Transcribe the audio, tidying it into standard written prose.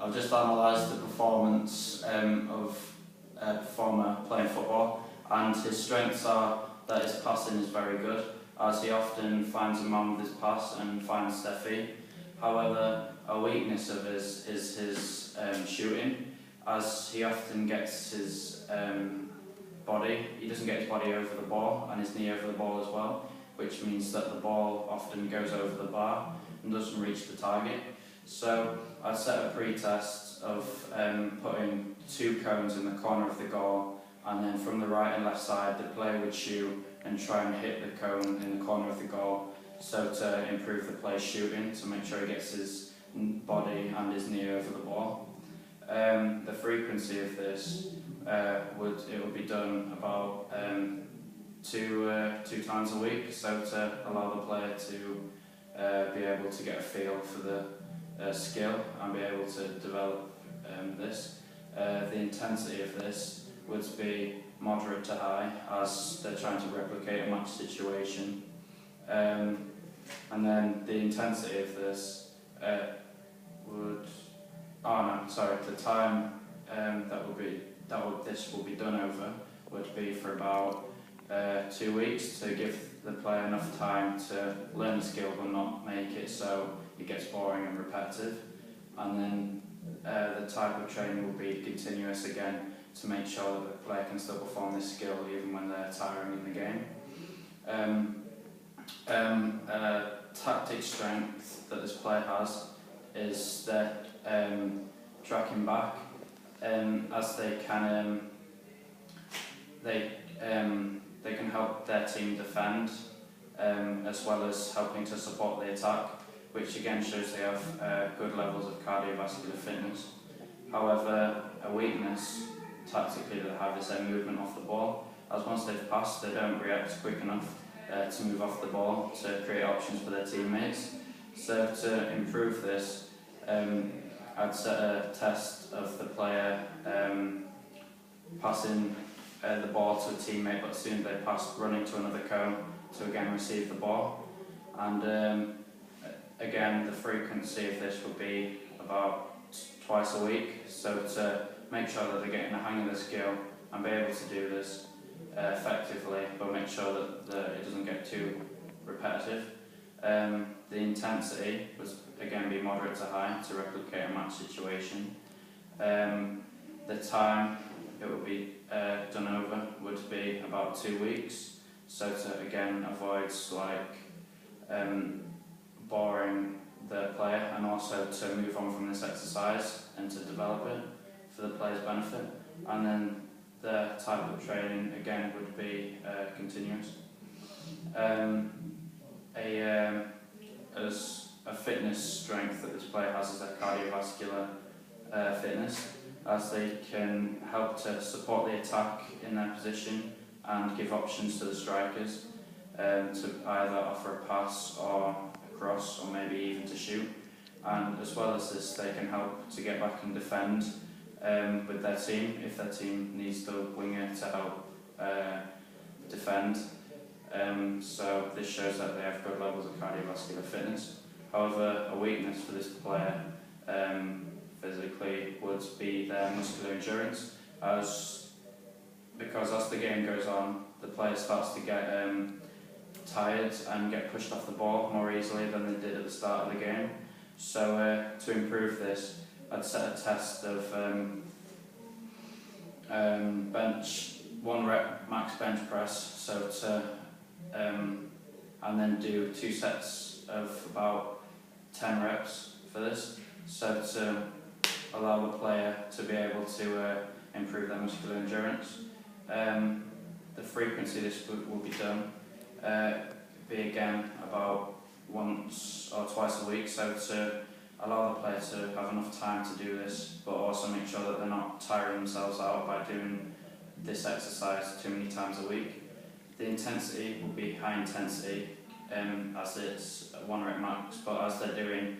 I've just analysed the performance of a performer playing football, and his strengths are that his passing is very good, as he often finds a man with his pass and finds their feet. However, a weakness of his is his shooting, as he often gets his he doesn't get his body over the ball and his knee over the ball as well, which means that the ball often goes over the bar and doesn't reach the target. So I'd set a pre-test of putting 2 cones in the corner of the goal, and then from the right and left side the player would shoot and try and hit the cone in the corner of the goal, so to improve the player's shooting, to make sure he gets his body and his knee over the ball. The frequency of this would be done about 2 times a week, so to allow the player to be able to get a feel for the skill and be able to develop this. The intensity of this would be moderate to high, as they're trying to replicate a match situation. And then the intensity of this the time this will be done over would be for about 2 weeks, to give the player enough time to learn the skill but not make it so it gets boring and repetitive. And then the type of training will be continuous again, to make sure that the player can still perform this skill even when they're tiring in the game. Tactic strength that this player has is that tracking back, as they can help their team defend, as well as helping to support the attack, which again shows they have good levels of cardiovascular fitness. However, a weakness tactically that they have is their movement off the ball, as once they've passed they don't react quick enough to move off the ball to create options for their teammates. So to improve this, I'd set a test of the player passing the ball to a teammate, but as soon as they pass, running to another cone to again receive the ball. And again, the frequency of this would be about twice a week, so to make sure that they're getting the hang of the skill and be able to do this effectively, but make sure that it doesn't get too repetitive. The intensity would again be moderate to high, to replicate a match situation. The time it would be done over would be about 2 weeks, so to again avoid boring the player, and also to move on from this exercise and to develop it for the player's benefit. And then the type of training again would be continuous. As a fitness strength that this player has is their cardiovascular fitness, as they can help to support the attack in their position and give options to the strikers to either offer a pass or a cross, or maybe even to shoot. And as well as this, they can help to get back and defend with their team, if their team needs the winger to help defend. So this shows that they have good levels of cardiovascular fitness. However, a weakness for this player physically would be their muscular endurance, because as the game goes on, the player starts to get tired and get pushed off the ball more easily than they did at the start of the game. So to improve this, I'd set a test of bench 1 rep max bench press, and then do 2 sets of about 10 reps for this, so to allow the player to be able to improve their muscular endurance. The frequency this will be done be again about once or twice a week, so to allow the player to have enough time to do this, but also make sure that they're not tiring themselves out by doing this exercise too many times a week. The intensity will be high intensity, as it's 1 rep max, but as they're doing